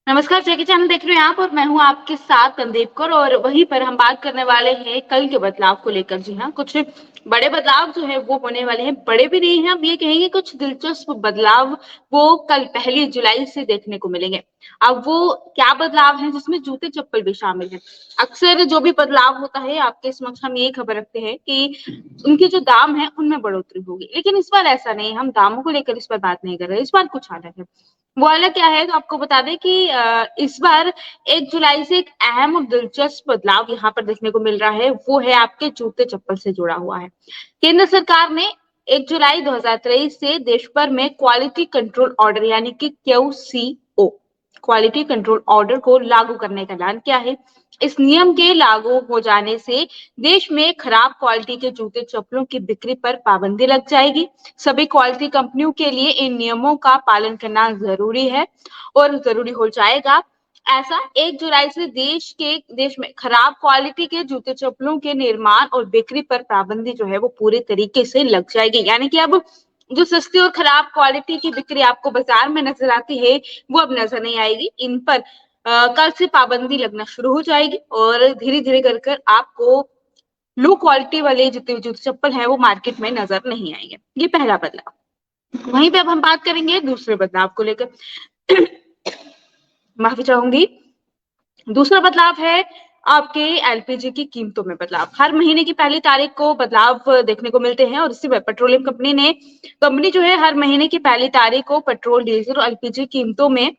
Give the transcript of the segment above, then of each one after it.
नमस्कार, जैकी चैनल देख रहे हैं आप और मैं हूँ आपके साथ कंदीप कौर और वहीं पर हम बात करने वाले हैं कल के बदलाव को लेकर। जी हाँ, कुछ बड़े बदलाव जो है वो होने वाले हैं। बड़े भी नहीं हैं, हम ये कहेंगे कुछ दिलचस्प बदलाव वो कल 1 जुलाई से देखने को मिलेंगे। अब वो क्या बदलाव है जिसमें जूते चप्पल भी शामिल है। अक्सर जो भी बदलाव होता है आपके समक्ष हम यही खबर रखते हैं कि उनके जो दाम है उनमें बढ़ोतरी होगी, लेकिन इस बार ऐसा नहीं। हम दामों को लेकर इस पर बात नहीं कर रहे, इस बार कुछ अलग है। वो अलग क्या है तो आपको बता दें कि इस बार 1 जुलाई से एक अहम और दिलचस्प बदलाव यहाँ पर देखने को मिल रहा है। वो है आपके जूते चप्पल से जुड़ा हुआ है। केंद्र सरकार ने 1 जुलाई 2023 से देश भर में क्वालिटी कंट्रोल ऑर्डर यानी कि QCO क्वालिटी कंट्रोल ऑर्डर को लागू करने का ऐलान किया है। इस नियम के लागू हो जाने से देश में खराब क्वालिटी के जूते चप्पलों की बिक्री पर पाबंदी लग जाएगी। सभी क्वालिटी कंपनियों के लिए इन नियमों का पालन करना जरूरी है और जरूरी हो जाएगा। ऐसा 1 जुलाई से देश में खराब क्वालिटी के जूते चप्पलों के निर्माण और बिक्री पर पाबंदी जो है वो पूरे तरीके से लग जाएगी। यानी कि अब जो सस्ती और खराब क्वालिटी की बिक्री आपको बाजार में नजर आती है वो अब नजर नहीं आएगी। इन पर कल से पाबंदी लगना शुरू हो जाएगी और धीरे धीरे कर कर आपको लो क्वालिटी वाले जितने भी जूते चप्पल है वो मार्केट में नजर नहीं आएंगे। ये पहला बदलाव। वहीं पे अब हम बात करेंगे दूसरे बदलाव को लेकर। माफी चाहूंगी। दूसरा बदलाव है आपके एलपीजी की कीमतों में बदलाव। हर महीने की 1 तारीख को बदलाव देखने को मिलते हैं और इसी में पेट्रोलियम कंपनी जो है हर महीने की 1 तारीख को पेट्रोल, डीजल और एलपीजी कीमतों में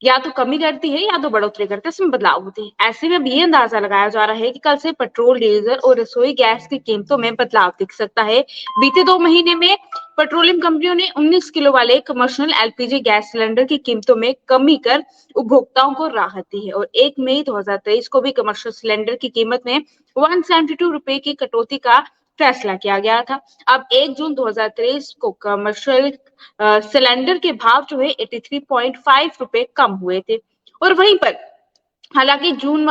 या तो कमी करती है या तो बढ़ोतरी करती है, इसमें बदलाव होते हैं। ऐसे में अब ये अंदाजा लगाया जा रहा है कि कल से पेट्रोल, डीजल और रसोई गैस की कीमतों में बदलाव दिख सकता है। बीते 2 महीने में पेट्रोलियम कंपनियों ने 19 किलो वाले कमर्शियल एलपीजी गैस सिलेंडर की कीमतों में कमी कर उपभोक्ताओं को राहत दी है और 1 मई 2023 को भी कमर्शियल सिलेंडर की कीमत में 172 रुपए की कटौती का फैसला किया गया था। अब 1 जून 2023 को कमर्शियल सिलेंडर के भाव जो है 83.5 रुपए कम हुए थे और वहीं पर हालांकि जून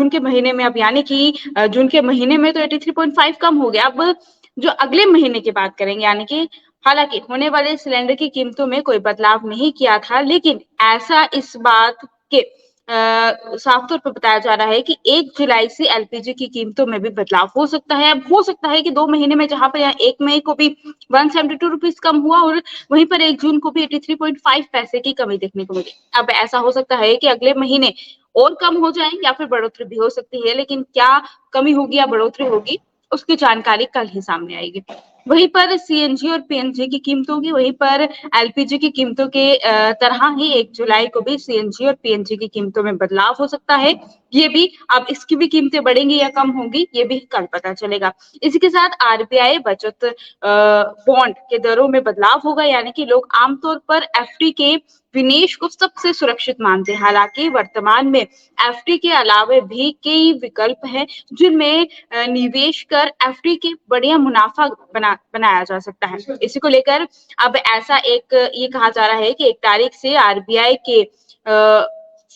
के महीने में अब यानी कि जून के महीने में तो 83.5 कम हो गया। अब जो अगले महीने की बात करेंगे यानी कि हालांकि होने वाले सिलेंडर की कीमतों में कोई बदलाव नहीं किया था, लेकिन ऐसा इस बात के साफ तौर पर बताया जा रहा है कि 1 जुलाई से एलपीजी की कीमतों में भी बदलाव हो सकता है। अब हो सकता है कि 2 महीने में जहां पर यहाँ 1 मई को भी 172 रुपीज कम हुआ और वहीं पर 1 जून को भी 83.5 पैसे की कमी देखने को मिली। अब ऐसा हो सकता है कि अगले महीने और कम हो जाए या फिर बढ़ोतरी भी हो सकती है, लेकिन क्या कमी होगी या बढ़ोतरी होगी उसकी जानकारी कल ही सामने आएगी। वहीं पर सीएनजी और पीएनजी की कीमतों की वहीं पर एलपीजी की कीमतों के तरह ही 1 जुलाई को भी सीएनजी और पीएनजी की कीमतों में बदलाव हो सकता है। ये भी अब इसकी भी कीमतें बढ़ेंगी या कम होंगी ये भी कल पता चलेगा। इसी के साथ आरबीआई बचत बॉन्ड के दरों में बदलाव होगा, यानी कि लोग आमतौर पर एफडी के विनिवेश को सबसे सुरक्षित मानते हैं। हालांकि वर्तमान में एफडी के अलावे भी कई विकल्प हैं जिनमें निवेश कर एफडी के बढ़िया मुनाफा बनाया जा सकता है। इसी को लेकर अब ऐसा एक ये कहा जा रहा है कि 1 तारीख से आरबीआई के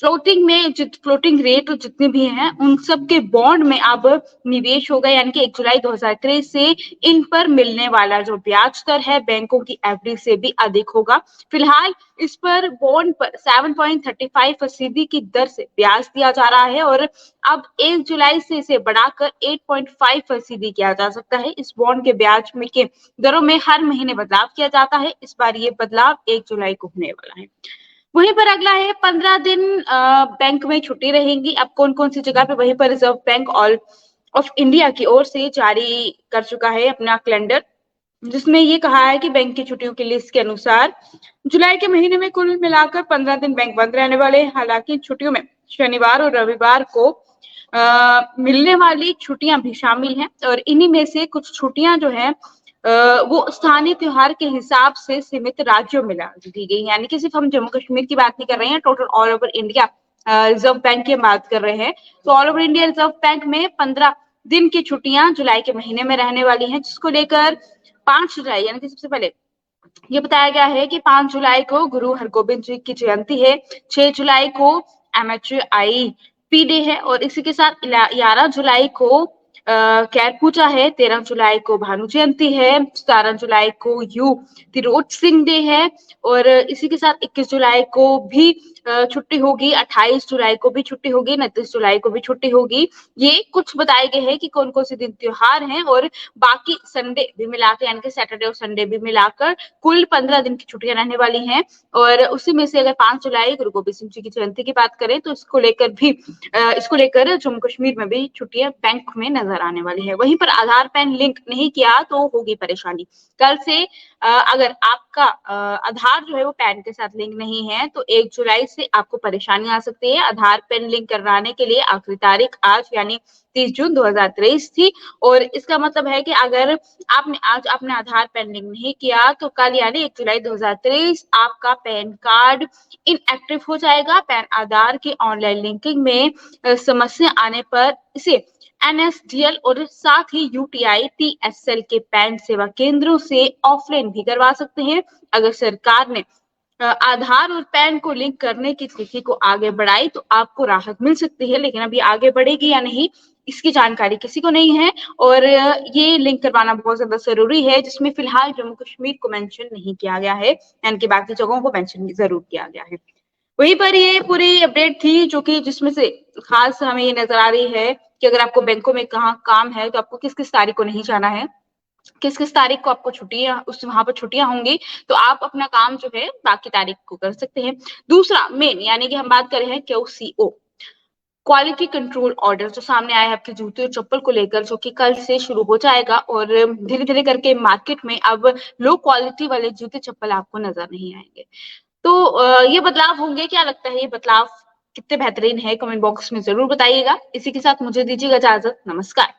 फ्लोटिंग रेट जितने भी हैं उन सब के बॉन्ड में अब निवेश होगा, यानी कि 1 जुलाई 2023 से इन पर मिलने वाला जो ब्याज दर है बैंकों की एफडी से भी अधिक होगा। फिलहाल इस पर बॉन्ड पर 7.35% की दर से ब्याज दिया जा रहा है और अब 1 जुलाई से इसे बढ़ाकर 8.5% किया जा सकता है। इस बॉन्ड के ब्याज में के दरों में हर महीने बदलाव किया जाता है। इस बार ये बदलाव 1 जुलाई को होने वाला है। वहीं पर अगला है 15 दिन बैंक में छुट्टी रहेंगी। अब कौन कौन सी जगह पे, वहीं पर रिजर्व बैंक ऑफ इंडिया की ओर से जारी कर चुका है अपना कैलेंडर, जिसमें ये कहा है कि बैंक की छुट्टियों की लिस्ट के अनुसार जुलाई के महीने में कुल मिलाकर 15 दिन बैंक बंद रहने वाले हैं। हालांकि छुट्टियों में शनिवार और रविवार को मिलने वाली छुट्टियां भी शामिल हैं और इन्हीं में से कुछ छुट्टियां जो है वो स्थानीय त्योहार के हिसाब से सीमित राज्यों में लागू की गई। यानी कि सिर्फ हम जम्मू कश्मीर की बात नहीं कर रहे हैं, total all over India reserve bank की बात कर रहे हैं। तो all over India reserve bank में 15 दिन की छुट्टियां जुलाई के महीने में रहने वाली हैं, जिसको लेकर 5 जुलाई यानी कि सबसे पहले ये बताया गया है कि 5 जुलाई को गुरु हरगोबिंद जी की जयंती है। 6 जुलाई को MHIP डे है और इसी के साथ 11 जुलाई को कैर पूजा है, 13 जुलाई को भानु जयंती है, 17 जुलाई को यू तिरोच सिंह डे है और इसी के साथ 21 जुलाई को भी छुट्टी होगी, 28 जुलाई को भी छुट्टी होगी, 29 जुलाई को भी छुट्टी होगी। ये कुछ बताए गए हैं कि कौन कौन से दिन त्योहार हैं और बाकी संडे भी मिलाकर यानी कि सैटरडे और संडे भी मिलाकर कुल 15 दिन की छुट्टियां रहने वाली हैं। और उसी में से अगर 5 जुलाई गुरु गोबिंद सिंह जी की जयंती की बात करें तो इसको लेकर जम्मू कश्मीर में भी छुट्टियां बैंक में नजर आने वाली है। वहीं पर आधार पैन लिंक नहीं किया तो होगी परेशानी। कल से अगर आपका आधार जो है वो पैन के साथ लिंक नहीं है तो 1 जुलाई से आपको परेशानी आ सकती है। आधार पैन लिंक करवाने के लिए आखिरी तारीख आज यानी 30 जून 2023 थी और इसका मतलब है कि अगर आपने आज अपने आधार पैन लिंक नहीं किया तो कल यानी 1 जुलाई 2023 आपका पैन कार्ड इनएक्टिव हो जाएगा। पैन आधार की ऑनलाइन लिंकिंग में समस्या आने पर इसे एनएसडीएल और साथ ही यूटीआई टीएसएल के पैन सेवा केंद्रों से ऑफलाइन भी करवा सकते हैं। अगर सरकार ने आधार और पैन को लिंक करने की तिथि को आगे बढ़ाई तो आपको राहत मिल सकती है, लेकिन अभी आगे बढ़ेगी या नहीं इसकी जानकारी किसी को नहीं है और ये लिंक करवाना बहुत ज्यादा जरूरी है, जिसमें फिलहाल जम्मू कश्मीर को मेंशन नहीं किया गया है, यानी कि बाकी जगहों को मेंशन जरूर किया गया है। वहीं पर ये पूरी अपडेट थी जो कि जिसमें से खास हमें ये नजर आ रही है कि अगर आपको बैंकों में कहाँ काम है तो आपको किस किस तारीख को नहीं जाना है, किस किस तारीख को आपको छुट्टियां उस वहां पर छुट्टियां होंगी, तो आप अपना काम जो है बाकी तारीख को कर सकते हैं। दूसरा मेन यानी कि हम बात कर रहे हैं क्यूसीओ क्वालिटी कंट्रोल ऑर्डर जो सामने आया है आपके जूते और चप्पल को लेकर, जो कि कल से शुरू हो जाएगा और धीरे धीरे करके मार्केट में अब लो क्वालिटी वाले जूते चप्पल आपको नजर नहीं आएंगे। तो ये बदलाव होंगे, क्या लगता है ये बदलाव कितने बेहतरीन है, कमेंट बॉक्स में जरूर बताइएगा। इसी के साथ मुझे दीजिएगा इजाजत, नमस्कार।